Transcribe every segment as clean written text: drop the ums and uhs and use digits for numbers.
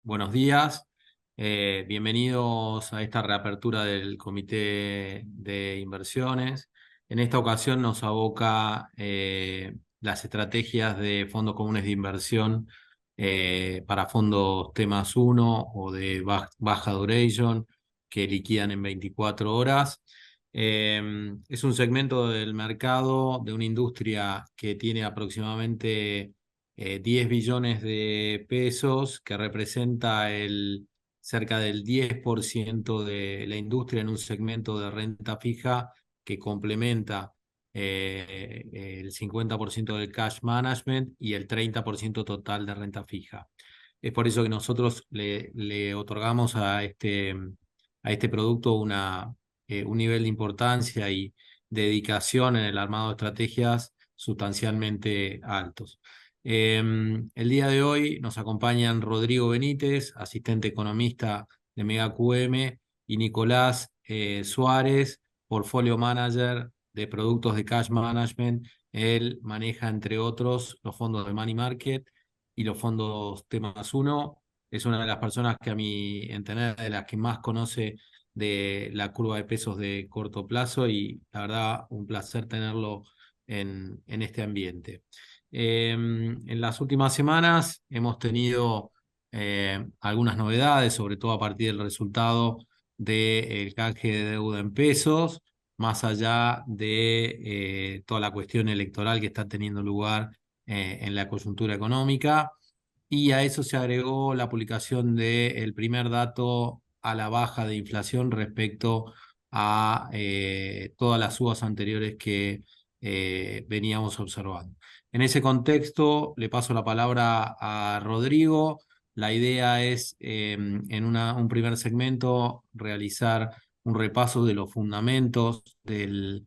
Buenos días. Bienvenidos a esta reapertura del Comité de Inversiones. En esta ocasión nos aboca las estrategias de fondos comunes de inversión para fondos temas uno o de baja duration que liquidan en 24 horas. Es un segmento del mercado de una industria que tiene aproximadamente 10 billones de pesos, que representa cerca del 10% de la industria en un segmento de renta fija que complementa el 50% del cash management y el 30% total de renta fija. Es por eso que nosotros le otorgamos a este producto un nivel de importancia y dedicación en el armado de estrategias sustancialmente altos. El día de hoy nos acompañan Rodrigo Benítez, asistente economista de Mega QM, y Nicolás Suárez, portfolio manager de productos de cash management. Él maneja, entre otros, los fondos de money market y los fondos temas uno. Es una de las personas que, a mi entender, de las que más conoce de la curva de pesos de corto plazo, y la verdad, un placer tenerlo en este ambiente. En las últimas semanas hemos tenido algunas novedades, sobre todo a partir del resultado del canje de deuda en pesos, más allá de toda la cuestión electoral que está teniendo lugar en la coyuntura económica. Y a eso se agregó la publicación del primer dato a la baja de inflación respecto a todas las subas anteriores que veníamos observando. En ese contexto, le paso la palabra a Rodrigo. La idea es, en un primer segmento, realizar un repaso de los fundamentos de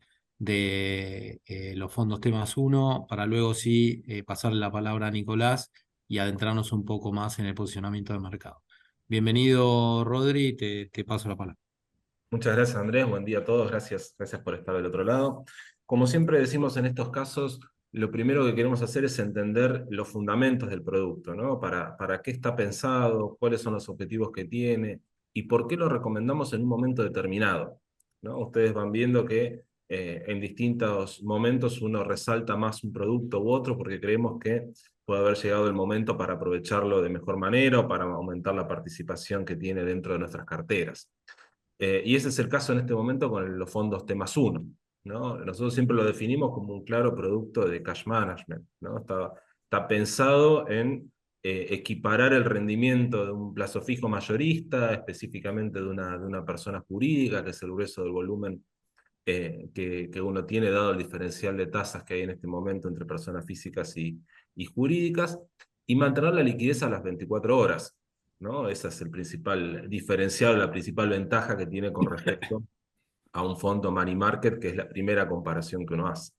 los fondos temas uno, para luego sí pasarle la palabra a Nicolás y adentrarnos un poco más en el posicionamiento de mercado. Bienvenido, Rodri, te paso la palabra. Muchas gracias, Andrés. Buen día a todos. Gracias por estar del otro lado. Como siempre decimos en estos casos, lo primero que queremos hacer es entender los fundamentos del producto, ¿no? Para qué está pensado, cuáles son los objetivos que tiene y por qué lo recomendamos en un momento determinado, ¿no? Ustedes van viendo que en distintos momentos uno resalta más un producto u otro porque creemos que puede haber llegado el momento para aprovecharlo de mejor manera o para aumentar la participación que tiene dentro de nuestras carteras. Y ese es el caso en este momento con los fondos T+1, ¿no? Nosotros siempre lo definimos como un claro producto de cash management, ¿no? Está pensado en equiparar el rendimiento de un plazo fijo mayorista, específicamente de una persona jurídica, que es el grueso del volumen que uno tiene, dado el diferencial de tasas que hay en este momento entre personas físicas y jurídicas, y mantener la liquidez a las 24 horas, ¿no? Ese es el principal diferencial, la principal ventaja que tiene con respecto a un fondo money market, que es la primera comparación que uno hace.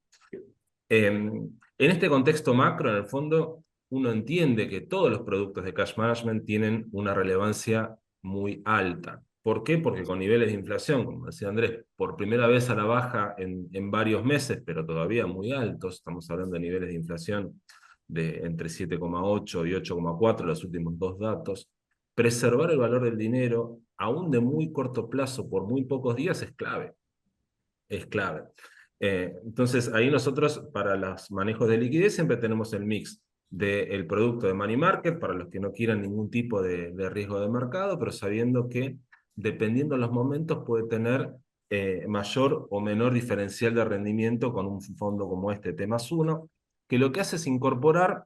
En este contexto macro, en el fondo, uno entiende que todos los productos de cash management tienen una relevancia muy alta. ¿Por qué? Porque con niveles de inflación, como decía Andrés, por primera vez a la baja en varios meses, pero todavía muy altos, estamos hablando de niveles de inflación de entre 7,8 y 8,4, los últimos dos datos. Preservar el valor del dinero, aún de muy corto plazo, por muy pocos días, es clave. Es clave. Entonces, ahí nosotros, para los manejos de liquidez, siempre tenemos el mix del producto de money market, para los que no quieran ningún tipo de riesgo de mercado, pero sabiendo que, dependiendo de los momentos, puede tener mayor o menor diferencial de rendimiento con un fondo como este T+1, que lo que hace es incorporar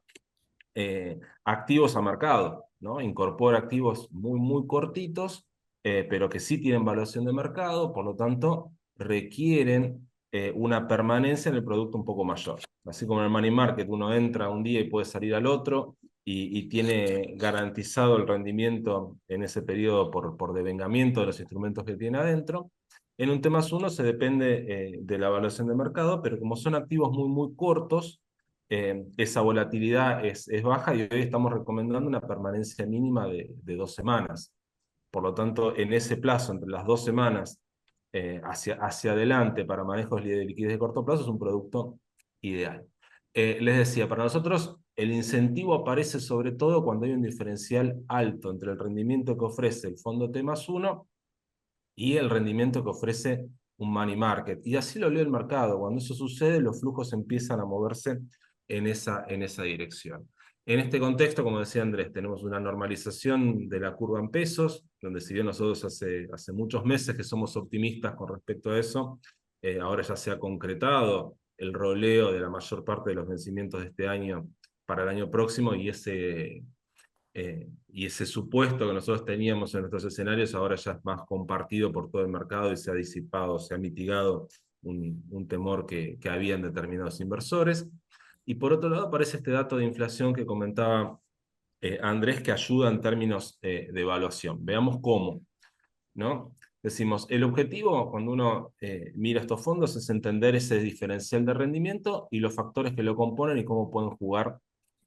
activos a mercado, ¿no? Incorpora activos muy, muy cortitos, pero que sí tienen valuación de mercado, por lo tanto, requieren una permanencia en el producto un poco mayor. Así como en el money market uno entra un día y puede salir al otro, y tiene garantizado el rendimiento en ese periodo por devengamiento de los instrumentos que tiene adentro. En un T+1 se depende de la evaluación de mercado, pero como son activos muy, muy cortos, esa volatilidad es baja, y hoy estamos recomendando una permanencia mínima de 2 semanas. Por lo tanto, en ese plazo, entre las 2 semanas hacia adelante, para manejos de liquidez de corto plazo, es un producto ideal. Les decía, para nosotros El incentivo aparece sobre todo cuando hay un diferencial alto entre el rendimiento que ofrece el fondo T+1 y el rendimiento que ofrece un money market. Y así lo lee el mercado. Cuando eso sucede, los flujos empiezan a moverse en esa dirección. En este contexto, como decía Andrés, tenemos una normalización de la curva en pesos, donde si bien nosotros hace muchos meses que somos optimistas con respecto a eso, ahora ya se ha concretado el roleo de la mayor parte de los vencimientos de este año para el año próximo, y ese supuesto que nosotros teníamos en nuestros escenarios ahora ya es más compartido por todo el mercado y se ha disipado, se ha mitigado un temor que habían determinados inversores. Y por otro lado aparece este dato de inflación que comentaba Andrés, que ayuda en términos de evaluación. Veamos cómo, ¿no? Decimos, el objetivo cuando uno mira estos fondos es entender ese diferencial de rendimiento y los factores que lo componen y cómo pueden jugar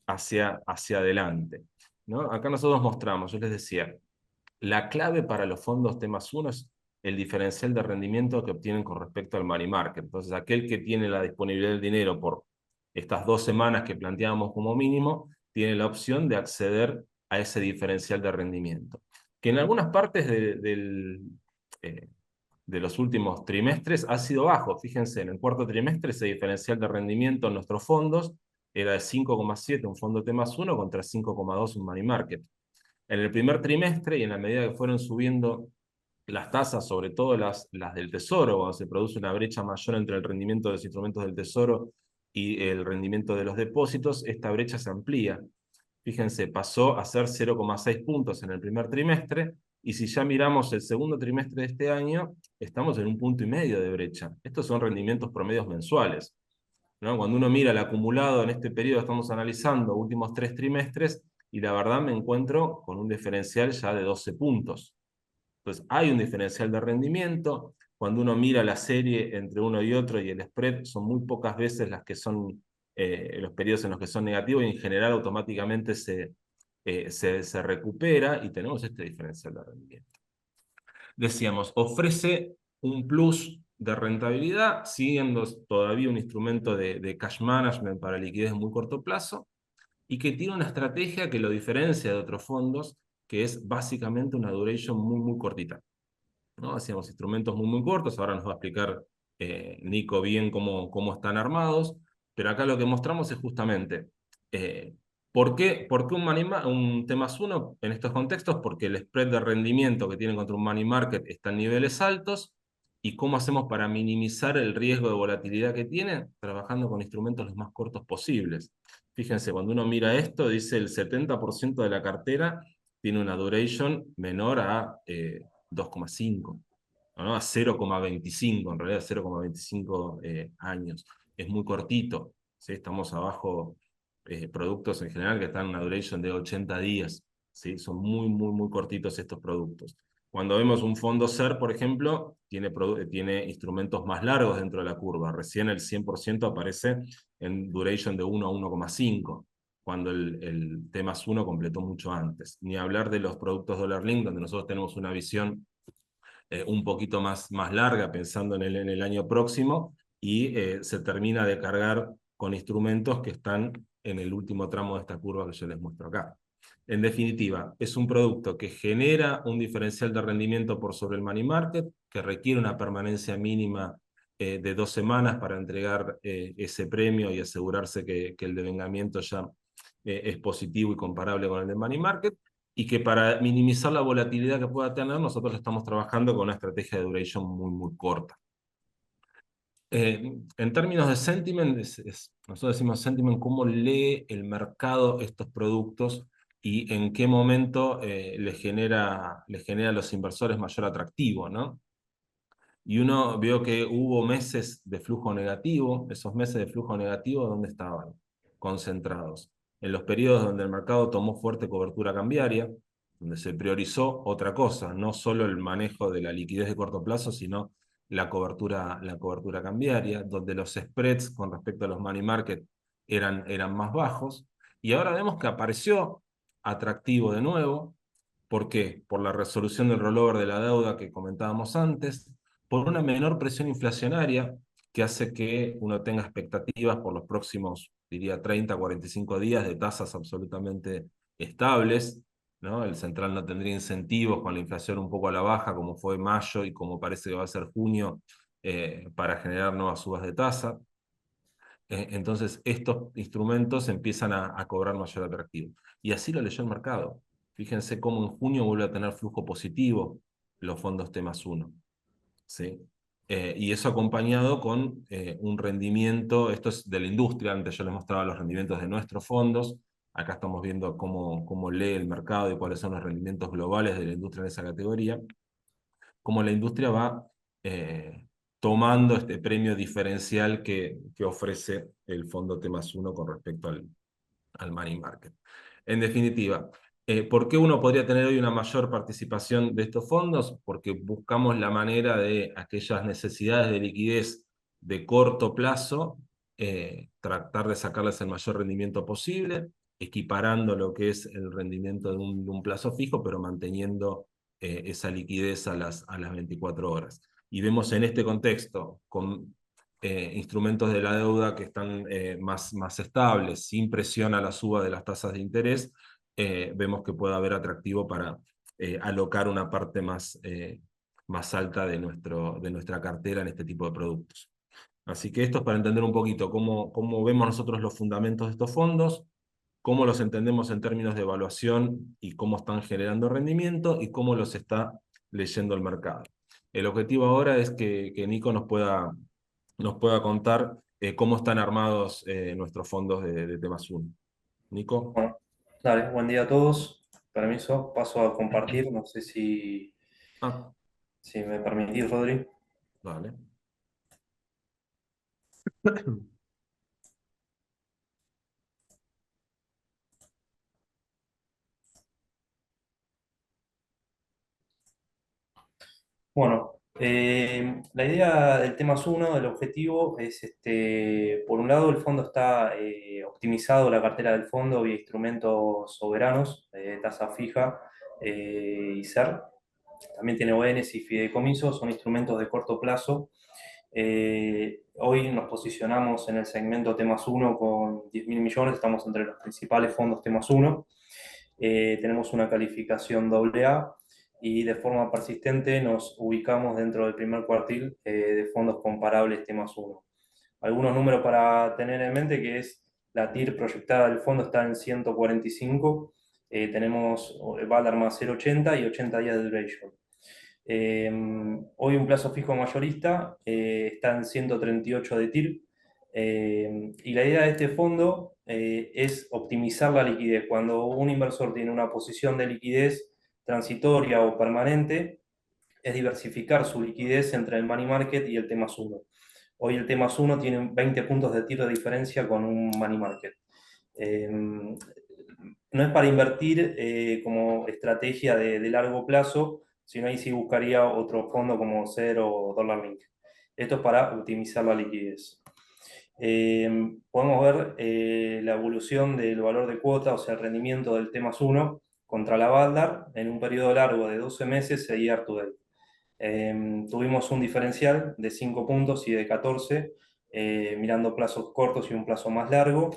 hacia adelante, ¿no? Acá nosotros mostramos, yo les decía, la clave para los fondos T+1 es el diferencial de rendimiento que obtienen con respecto al money market. Entonces, aquel que tiene la disponibilidad del dinero por estas 2 semanas que planteábamos como mínimo, tiene la opción de acceder a ese diferencial de rendimiento. Que en algunas partes eh, de los últimos trimestres ha sido bajo. Fíjense, en el cuarto trimestre ese diferencial de rendimiento en nuestros fondos era de 5,7 un fondo T+1 contra 5,2 un money market. En el primer trimestre y en la medida que fueron subiendo las tasas, sobre todo las del Tesoro, cuando se produce una brecha mayor entre el rendimiento de los instrumentos del Tesoro y el rendimiento de los depósitos, esta brecha se amplía. Fíjense, pasó a ser 0,6 puntos en el primer trimestre, y si ya miramos el segundo trimestre de este año, estamos en 1,5 puntos de brecha. Estos son rendimientos promedios mensuales, ¿no? Cuando uno mira el acumulado en este periodo, estamos analizando últimos 3 trimestres, y la verdad me encuentro con un diferencial ya de 12 puntos. Entonces, hay un diferencial de rendimiento. Cuando uno mira la serie entre uno y otro y el spread, son muy pocas veces las que son los periodos en los que son negativos, y en general automáticamente se recupera y tenemos este diferencial de rendimiento. Decíamos, ofrece un plus de rentabilidad, siendo todavía un instrumento de cash management para liquidez en muy corto plazo, y que tiene una estrategia que lo diferencia de otros fondos, que es básicamente una duration muy cortita, ¿no? Hacíamos instrumentos muy cortos, ahora nos va a explicar Nico bien cómo están armados, pero acá lo que mostramos es justamente eh, ¿por qué un T+1 en estos contextos? Porque el spread de rendimiento que tienen contra un money market está en niveles altos, y cómo hacemos para minimizar el riesgo de volatilidad que tiene, trabajando con instrumentos los más cortos posibles. Fíjense, cuando uno mira esto, dice el 70% de la cartera tiene una duration menor a 2,5, ¿no? A 0,25, en realidad 0,25 años. Es muy cortito, ¿sí? Estamos abajo, productos en general que están en una duration de 80 días, ¿sí? Son muy cortitos estos productos. Cuando vemos un fondo SER, por ejemplo, tiene instrumentos más largos dentro de la curva. Recién el 100% aparece en duration de 1 a 1,5, cuando el T+1 completó mucho antes. Ni hablar de los productos Dollar Link, donde nosotros tenemos una visión un poquito más larga, pensando en el año próximo, y se termina de cargar con instrumentos que están en el último tramo de esta curva que yo les muestro acá. En definitiva, es un producto que genera un diferencial de rendimiento por sobre el money market, que requiere una permanencia mínima de 2 semanas para entregar ese premio y asegurarse que el devengamiento ya es positivo y comparable con el del money market, y que para minimizar la volatilidad que pueda tener, nosotros estamos trabajando con una estrategia de duration muy corta. En términos de sentiment, nosotros decimos sentiment, cómo lee el mercado estos productos y en qué momento les genera a los inversores mayor atractivo, ¿no? Y uno vio que hubo meses de flujo negativo. Esos meses de flujo negativo, ¿dónde estaban concentrados? En los periodos donde el mercado tomó fuerte cobertura cambiaria, donde se priorizó otra cosa, no solo el manejo de la liquidez de corto plazo, sino la cobertura cambiaria, donde los spreads con respecto a los money market eran más bajos. Y ahora vemos que apareció atractivo de nuevo. ¿Por qué? Por la resolución del rollover de la deuda que comentábamos antes, por una menor presión inflacionaria. que hace que uno tenga expectativas por los próximos, diría, 30, 45 días de tasas absolutamente estables, ¿no? El central no tendría incentivos con la inflación un poco a la baja, como fue mayo y como parece que va a ser junio, para generar nuevas subas de tasa. Entonces, estos instrumentos empiezan a cobrar mayor atractivo. Y así lo leyó el mercado. Fíjense cómo en junio vuelve a tener flujo positivo los fondos T+1. ¿Sí? Y eso acompañado con un rendimiento, esto es de la industria, antes yo les mostraba los rendimientos de nuestros fondos, acá estamos viendo cómo lee el mercado y cuáles son los rendimientos globales de la industria en esa categoría, cómo la industria va tomando este premio diferencial que ofrece el fondo T+1 con respecto al money market. En definitiva, ¿por qué uno podría tener hoy una mayor participación de estos fondos? Porque buscamos la manera de aquellas necesidades de liquidez de corto plazo, tratar de sacarles el mayor rendimiento posible, equiparando lo que es el rendimiento de un plazo fijo, pero manteniendo esa liquidez a las 24 horas. Y vemos en este contexto, con instrumentos de la deuda que están más estables, sin presión a la suba de las tasas de interés, vemos que puede haber atractivo para alocar una parte más alta de nuestra cartera en este tipo de productos. Así que esto es para entender un poquito cómo vemos nosotros los fundamentos de estos fondos, cómo los entendemos en términos de evaluación y cómo están generando rendimiento y cómo los está leyendo el mercado. El objetivo ahora es que Nico nos pueda contar cómo están armados nuestros fondos de T+1. Nico. Bueno, dale, buen día a todos. Permiso, paso a compartir. No sé Ah, si me permitís, Rodri. vale. Bueno, la idea del tema 1, del objetivo, es, por un lado, el fondo está optimizado, la cartera del fondo, vía instrumentos soberanos, tasa fija y SER. También tiene ONs y fideicomisos, son instrumentos de corto plazo. Hoy nos posicionamos en el segmento T+1 con 10.000 millones, estamos entre los principales fondos T+1. Tenemos una calificación AA y de forma persistente nos ubicamos dentro del primer cuartil de fondos comparables T+1. Algunos números para tener en mente, que es la TIR proyectada del fondo está en 145, tenemos Valar más 0,80 y 80 días de duration. Hoy un plazo fijo mayorista está en 138 de TIR, y la idea de este fondo es optimizar la liquidez. Cuando un inversor tiene una posición de liquidez transitoria o permanente, es diversificar su liquidez entre el money market y el T+1. Hoy el T+1 tiene 20 puntos de TIR de diferencia con un money market. No es para invertir como estrategia de largo plazo, sino ahí sí buscaría otro fondo como SER o Dollar Link. Esto es para optimizar la liquidez. Podemos ver la evolución del valor de cuota, o sea, el rendimiento del T+1 contra la Baldar en un periodo largo de 12 meses y year to date. Tuvimos un diferencial de 5 puntos y de 14, mirando plazos cortos y un plazo más largo.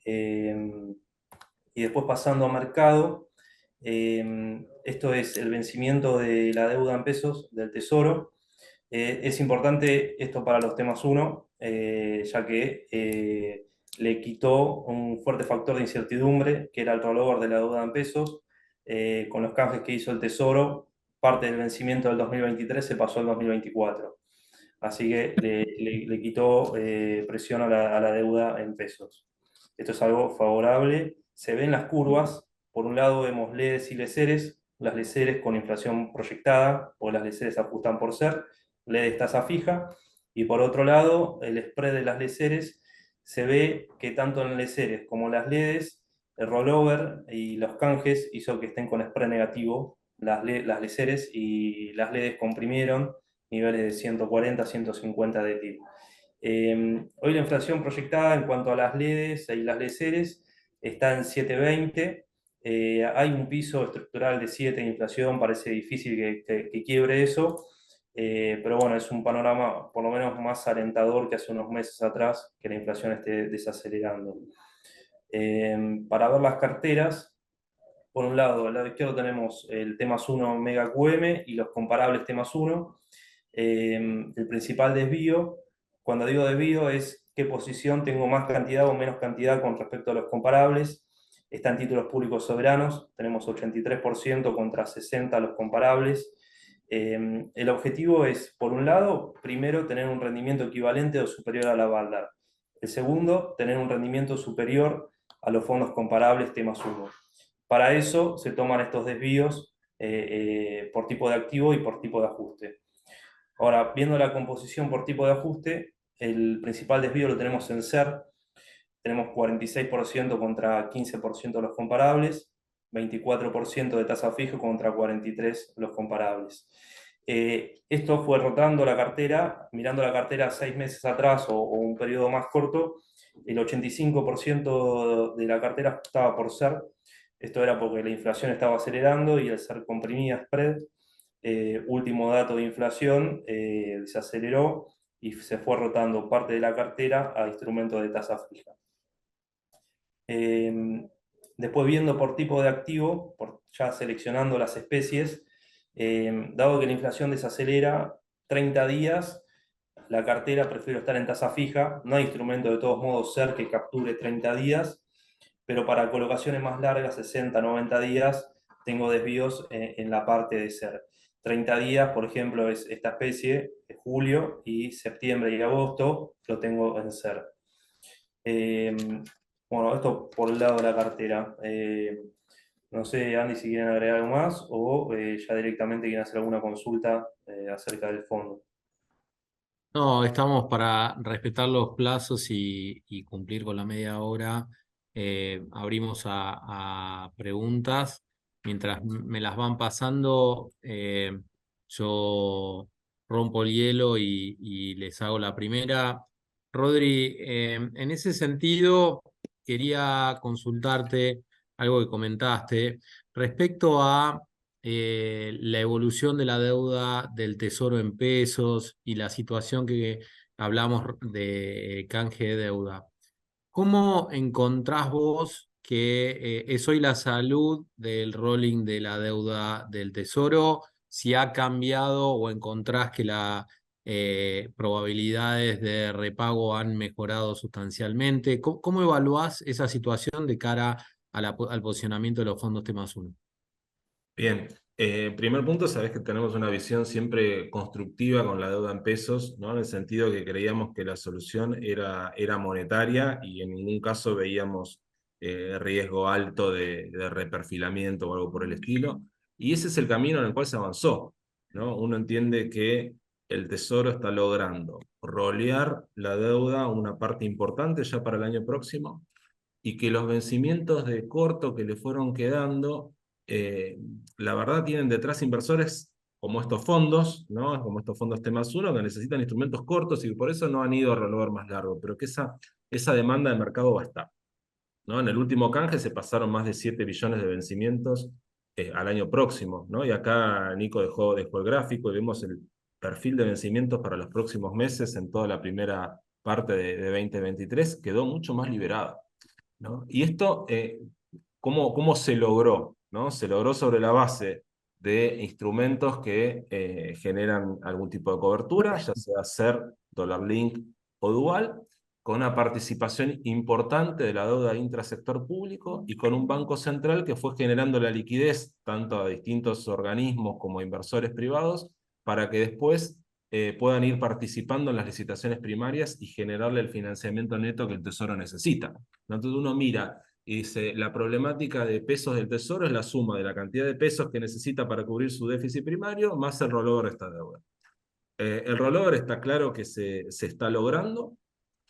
Y después pasando a mercado, esto es el vencimiento de la deuda en pesos del Tesoro. Es importante esto para los T+1, ya que le quitó un fuerte factor de incertidumbre, que era el rollover de la deuda en pesos. Con los canjes que hizo el Tesoro, parte del vencimiento del 2023 se pasó al 2024. Así que le quitó presión a la deuda en pesos. Esto es algo favorable. Se ven las curvas. Por un lado vemos LEDs y LECERES, las LECERES con inflación proyectada, o las LECERES ajustan por ser, LEDs tasa fija, y por otro lado el spread de las LECERES se ve que tanto en LECERES como las LEDs, el rollover y los canjes hizo que estén con spread negativo las LECERES, y las LEDs comprimieron niveles de 140, 150 de TIR. Hoy la inflación proyectada en cuanto a las LEDs y las LECERES está en 7,20. Hay un piso estructural de 7 de inflación, parece difícil que quiebre eso. pero bueno, es un panorama por lo menos más alentador que hace unos meses atrás, que la inflación esté desacelerando. Para ver las carteras, por un lado, al lado izquierdo tenemos el T+1 Mega QM y los comparables T+1. El principal desvío, cuando digo desvío, es qué posición tengo más cantidad o menos cantidad con respecto a los comparables. Están títulos públicos soberanos, tenemos 83% contra 60% los comparables. El objetivo es, por un lado, primero tener un rendimiento equivalente o superior a la Baldar. El segundo, tener un rendimiento superior a los fondos comparables T+1. Para eso se toman estos desvíos por tipo de activo y por tipo de ajuste. Ahora, viendo la composición por tipo de ajuste, el principal desvío lo tenemos en SER, tenemos 46% contra 15% los comparables, 24% de tasa fija contra 43% los comparables. Esto fue rotando la cartera, mirando la cartera 6 meses atrás o un periodo más corto, el 85% de la cartera estaba por SER. Esto era porque la inflación estaba acelerando y el SER comprimía spread. Último dato de inflación, se aceleró y se fue rotando parte de la cartera a instrumentos de tasa fija. Después viendo por tipo de activo, ya seleccionando las especies, dado que la inflación desacelera 30 días, la cartera prefiero estar en tasa fija, no hay instrumento de todos modos SER que capture 30 días, pero para colocaciones más largas, 60, 90 días, tengo desvíos en la parte de SER. 30 días, por ejemplo, es esta especie, de julio y septiembre y agosto, lo tengo en SER. Bueno, esto por el lado de la cartera. No sé, Andy, si quieren agregar algo más o ya directamente quieren hacer alguna consulta acerca del fondo. No, estamos para respetar los plazos y cumplir con la media hora. Abrimos a preguntas. Mientras me las van pasando, yo rompo el hielo y les hago la primera. Rodri, en ese sentido, quería consultarte algo que comentaste respecto a la evolución de la deuda del Tesoro en pesos y la situación que hablamos de canje de deuda. ¿Cómo encontrás vos que es hoy la salud del rolling de la deuda del Tesoro? Si ha cambiado o encontrás que las probabilidades de repago han mejorado sustancialmente. ¿Cómo evaluás esa situación de cara al posicionamiento de los fondos T+1? Bien, primer punto, sabes que tenemos una visión siempre constructiva con la deuda en pesos, ¿no? En el sentido que creíamos que la solución era monetaria y en ningún caso veíamos riesgo alto de reperfilamiento o algo por el estilo. Y ese es el camino en el cual se avanzó, ¿no? Uno entiende que el Tesoro está logrando rolear la deuda una parte importante ya para el año próximo y que los vencimientos de corto que le fueron quedando, eh, la verdad tienen detrás inversores como estos fondos, ¿no? Como estos fondos T+1 que necesitan instrumentos cortos y por eso no han ido a renovar más largo, pero que esa demanda de mercado va a estar, ¿no? En el último canje se pasaron más de 7 billones de vencimientos al año próximo, ¿no? Y acá Nico dejó el gráfico y vemos el perfil de vencimientos para los próximos meses en toda la primera parte de 2023, quedó mucho más liberado, ¿no? Y esto, ¿cómo se logró? ¿No? Se logró sobre la base de instrumentos que generan algún tipo de cobertura, ya sea SER, Dollar Link o Dual, con una participación importante de la deuda intrasector público y con un banco central que fue generando la liquidez tanto a distintos organismos como a inversores privados para que después puedan ir participando en las licitaciones primarias y generarle el financiamiento neto que el Tesoro necesita. Entonces uno mira y dice, la problemática de pesos del Tesoro es la suma de la cantidad de pesos que necesita para cubrir su déficit primario más el rollover de esta deuda. El rollover está claro que se está logrando,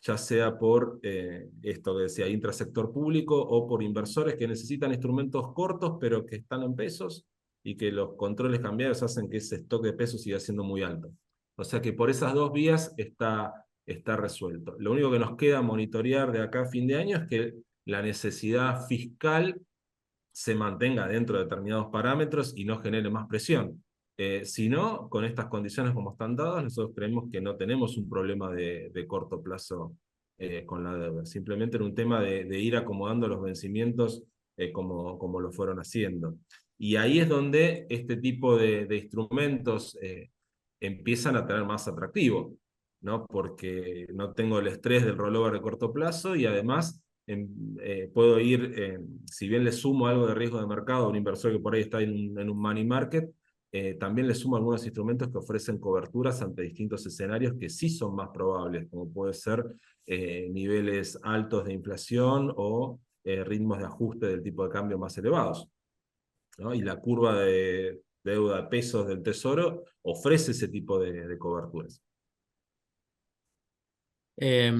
ya sea por esto que decía, intrasector público o por inversores que necesitan instrumentos cortos pero que están en pesos y que los controles cambiarios hacen que ese stock de pesos siga siendo muy alto. O sea que por esas dos vías está resuelto. Lo único que nos queda monitorear de acá a fin de año es que la necesidad fiscal se mantenga dentro de determinados parámetros y no genere más presión. Si no, con estas condiciones como están dadas, nosotros creemos que no tenemos un problema de corto plazo con la deuda. Simplemente era un tema de ir acomodando los vencimientos como lo fueron haciendo. Y ahí es donde este tipo de instrumentos empiezan a tener más atractivo, ¿no? Porque no tengo el estrés del rollover de corto plazo y además puedo ir, si bien le sumo algo de riesgo de mercado a un inversor que por ahí está en un money market, también le sumo algunos instrumentos que ofrecen coberturas ante distintos escenarios que sí son más probables, como puede ser niveles altos de inflación o ritmos de ajuste del tipo de cambio más elevados, ¿no? Y la curva de deuda de pesos del Tesoro ofrece ese tipo de coberturas.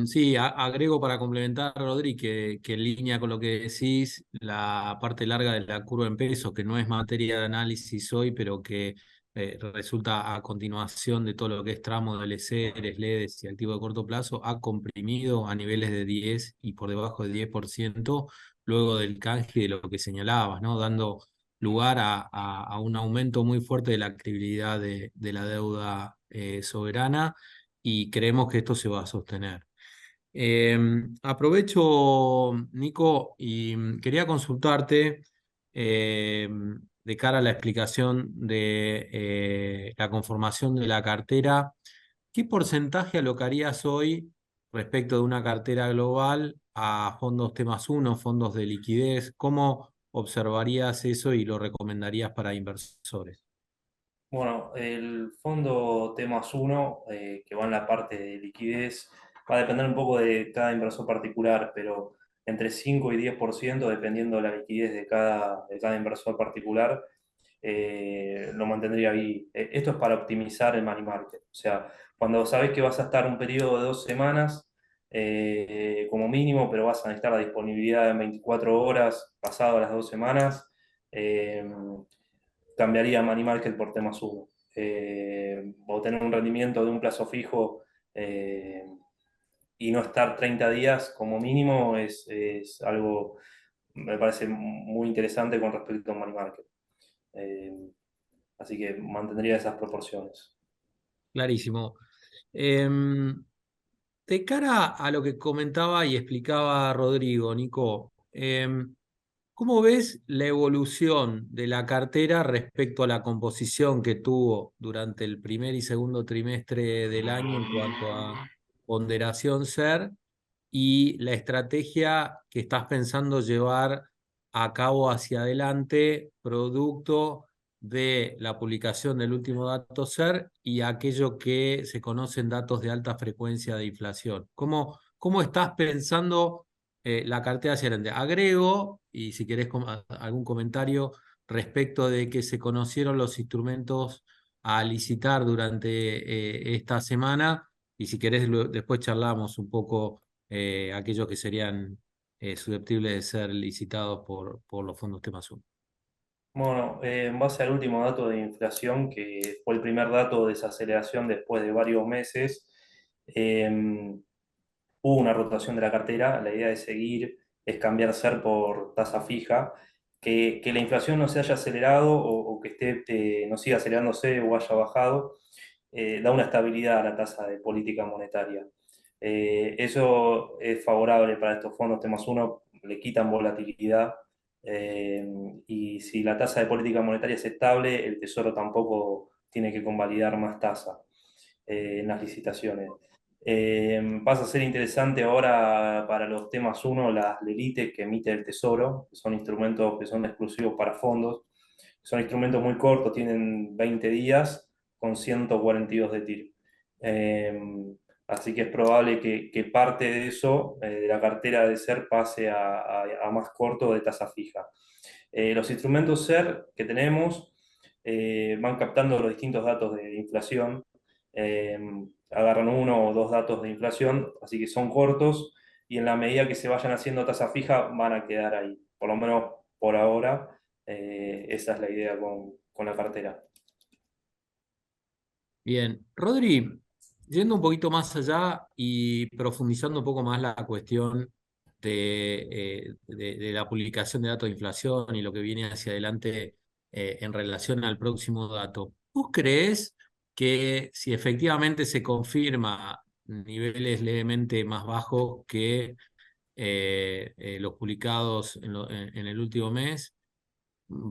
Sí, agrego para complementar, Rodri, que en línea con lo que decís, la parte larga de la curva en pesos, que no es materia de análisis hoy, pero que resulta a continuación de todo lo que es tramo de LCRs, LEDs y activo de corto plazo, ha comprimido a niveles de 10 y por debajo de 10% luego del canje de lo que señalabas, ¿no? Dando lugar a un aumento muy fuerte de la actividad de la deuda soberana y creemos que esto se va a sostener. Aprovecho, Nico, y quería consultarte de cara a la explicación de la conformación de la cartera. ¿Qué porcentaje alocarías hoy respecto de una cartera global a fondos T+1, fondos de liquidez? ¿Cómo observarías eso y lo recomendarías para inversores? Bueno, el fondo T+1, que va en la parte de liquidez, va a depender un poco de cada inversor particular, pero entre 5 y 10%, dependiendo de la liquidez de cada inversor particular, lo mantendría ahí. Esto es para optimizar el money market. O sea, cuando sabes que vas a estar un periodo de 2 semanas, como mínimo, pero vas a necesitar la disponibilidad en 24 horas pasado las 2 semanas, eh, cambiaría money market por T+1. O tener un rendimiento de un plazo fijo y no estar 30 días como mínimo es algo, me parece muy interesante con respecto a money market. Eh, Así que mantendría esas proporciones. Clarísimo. Em, De cara a lo que comentaba y explicaba Rodrigo, Nico, ¿cómo ves la evolución de la cartera respecto a la composición que tuvo durante el primer y segundo trimestre del año en cuanto a ponderación SER y la estrategia que estás pensando llevar a cabo hacia adelante, producto de la publicación del último dato SER y aquello que se conocen datos de alta frecuencia de inflación? ¿Cómo estás pensando la cartera hacia adelante? Agrego, y si querés algún comentario respecto de que se conocieron los instrumentos a licitar durante esta semana, y si querés después charlamos un poco aquellos que serían susceptibles de ser licitados por los fondos T+1. Bueno, en base al último dato de inflación, que fue el primer dato de desaceleración después de varios meses, hubo una rotación de la cartera. La idea de seguir es cambiar SER por tasa fija, que la inflación no se haya acelerado o que no siga acelerándose o haya bajado, da una estabilidad a la tasa de política monetaria. Eso es favorable para estos fondos T+1, le quitan volatilidad. eh, y si la tasa de política monetaria es estable, el Tesoro tampoco tiene que convalidar más tasa en las licitaciones. Pasa a ser interesante ahora para los T+1 las LELITES que emite el Tesoro, que son instrumentos que son exclusivos para fondos. Son instrumentos muy cortos, tienen 20 días con 142 de TIR. Así que es probable que parte de eso, de la cartera de SER, pase a más corto de tasa fija. Los instrumentos SER que tenemos van captando los distintos datos de inflación, eh, agarran uno o dos datos de inflación, así que son cortos y en la medida que se vayan haciendo tasa fija van a quedar ahí, por lo menos por ahora. Esa es la idea con la cartera. Bien, Rodri, yendo un poquito más allá y profundizando un poco más la cuestión de la publicación de datos de inflación y lo que viene hacia adelante en relación al próximo dato. ¿Vos creés que si efectivamente se confirma niveles levemente más bajos que los publicados en el último mes,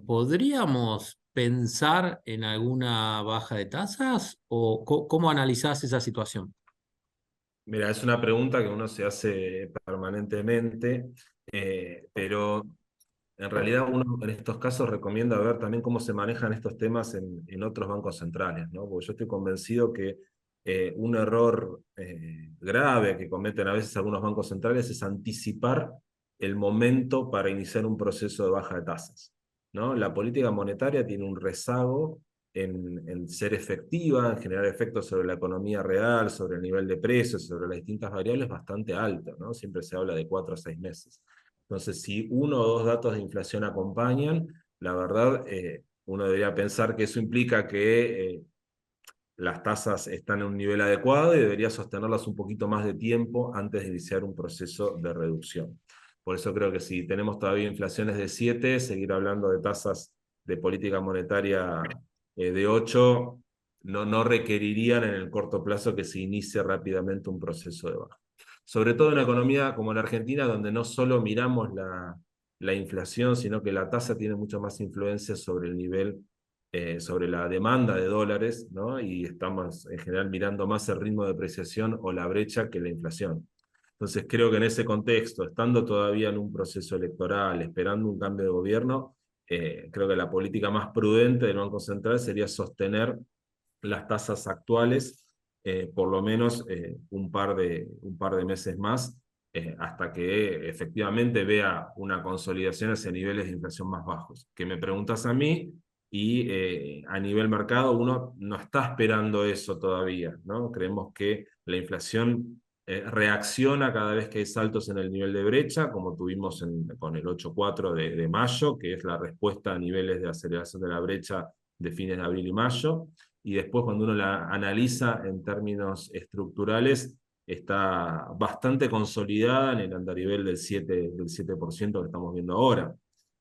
podríamos pensar en alguna baja de tasas? ¿O cómo analizás esa situación? Mira, es una pregunta que uno se hace permanentemente, pero en realidad uno en estos casos recomienda ver también cómo se manejan estos temas en otros bancos centrales, ¿no? Porque yo estoy convencido que un error grave que cometen a veces algunos bancos centrales es anticipar el momento para iniciar un proceso de baja de tasas, ¿no? La política monetaria tiene un rezago en ser efectiva, en generar efectos sobre la economía real, sobre el nivel de precios, sobre las distintas variables, bastante alto, ¿no? Siempre se habla de 4 a 6 meses. Entonces, si uno o dos datos de inflación acompañan, la verdad, uno debería pensar que eso implica que las tasas están en un nivel adecuado y debería sostenerlas un poquito más de tiempo antes de iniciar un proceso de reducción. Por eso creo que si tenemos todavía inflaciones de 7, seguir hablando de tasas de política monetaria de 8 no requerirían en el corto plazo que se inicie rápidamente un proceso de baja. Sobre todo en una economía como la Argentina, donde no solo miramos la inflación, sino que la tasa tiene mucho más influencia sobre el nivel sobre la demanda de dólares, ¿no? Y estamos en general mirando más el ritmo de depreciación o la brecha que la inflación. Entonces creo que en ese contexto, estando todavía en un proceso electoral, esperando un cambio de gobierno, creo que la política más prudente del Banco Central sería sostener las tasas actuales por lo menos un par de meses más, hasta que efectivamente vea una consolidación hacia niveles de inflación más bajos. Que me preguntas a mí, y a nivel mercado uno no está esperando eso todavía, ¿no? Creemos que la inflación reacciona cada vez que hay saltos en el nivel de brecha, como tuvimos con el 8,4 de mayo, que es la respuesta a niveles de aceleración de la brecha de fines de abril y mayo. Y después cuando uno la analiza en términos estructurales, está bastante consolidada en el andarivel del 7% que estamos viendo ahora.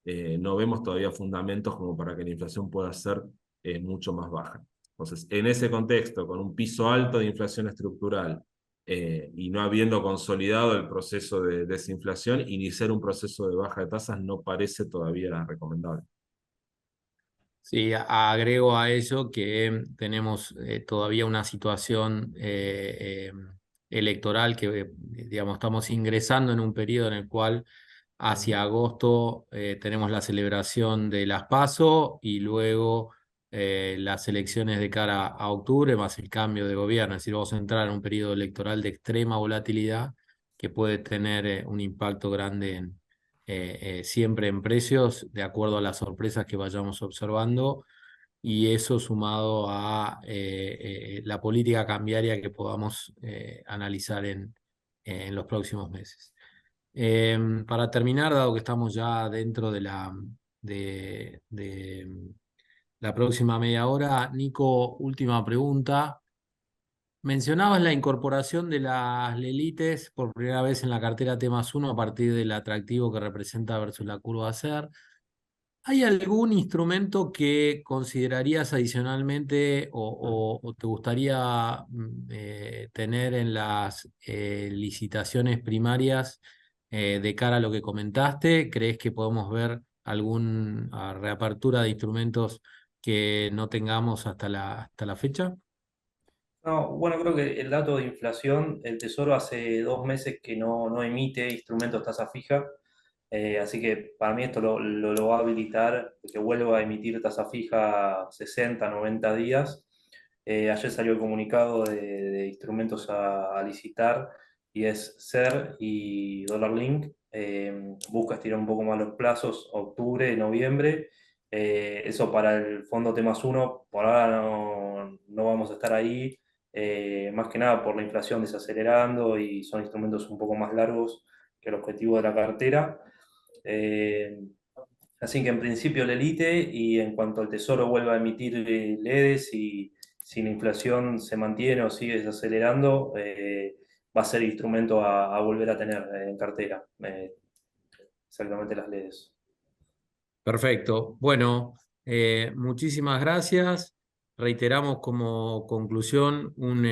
No vemos todavía fundamentos como para que la inflación pueda ser mucho más baja. Entonces, en ese contexto, con un piso alto de inflación estructural y no habiendo consolidado el proceso de desinflación, iniciar un proceso de baja de tasas no parece todavía recomendable. Sí, agrego a eso que tenemos todavía una situación electoral que, digamos, estamos ingresando en un periodo en el cual hacia agosto tenemos la celebración de las PASO y luego las elecciones de cara a octubre, más el cambio de gobierno. Es decir, vamos a entrar en un periodo electoral de extrema volatilidad que puede tener un impacto grande siempre en precios, de acuerdo a las sorpresas que vayamos observando, y eso sumado a la política cambiaria que podamos analizar en los próximos meses. Para terminar, dado que estamos ya dentro de la próxima media hora, Nico, última pregunta. Mencionabas la incorporación de las LELITES por primera vez en la cartera T+1 a partir del atractivo que representa versus la curva ACER. ¿Hay algún instrumento que considerarías adicionalmente o te gustaría tener en las licitaciones primarias de cara a lo que comentaste? ¿Crees que podemos ver alguna reapertura de instrumentos que no tengamos hasta la fecha? No, bueno, creo que el dato de inflación, el Tesoro hace 2 meses que no emite instrumentos tasa fija, así que para mí esto lo va a habilitar que vuelva a emitir tasa fija 60, 90 días. Ayer salió el comunicado de instrumentos a licitar y es SER y Dollar Link. Busca estirar un poco más los plazos, octubre, noviembre. Eso para el fondo T+1, por ahora no vamos a estar ahí, más que nada por la inflación desacelerando y son instrumentos un poco más largos que el objetivo de la cartera. Eh, Así que en principio la elite y en cuanto el Tesoro vuelva a emitir LEDs y si la inflación se mantiene o sigue desacelerando, va a ser instrumento a volver a tener en cartera, exactamente las LEDs. Perfecto. Bueno, muchísimas gracias. reiteramos como conclusión un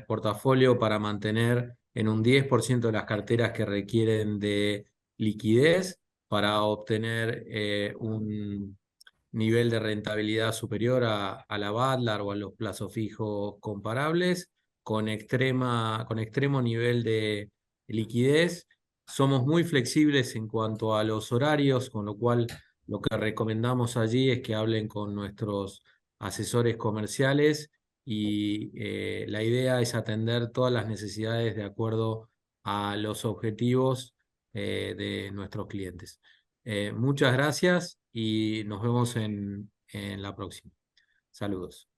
portafolio para mantener en un 10% de las carteras que requieren de liquidez para obtener un nivel de rentabilidad superior a la Badlar o a los plazos fijos comparables, con extremo nivel de liquidez. Somos muy flexibles en cuanto a los horarios, con lo cual lo que recomendamos allí es que hablen con nuestros asesores comerciales y la idea es atender todas las necesidades de acuerdo a los objetivos de nuestros clientes. Muchas gracias y nos vemos en la próxima. Saludos.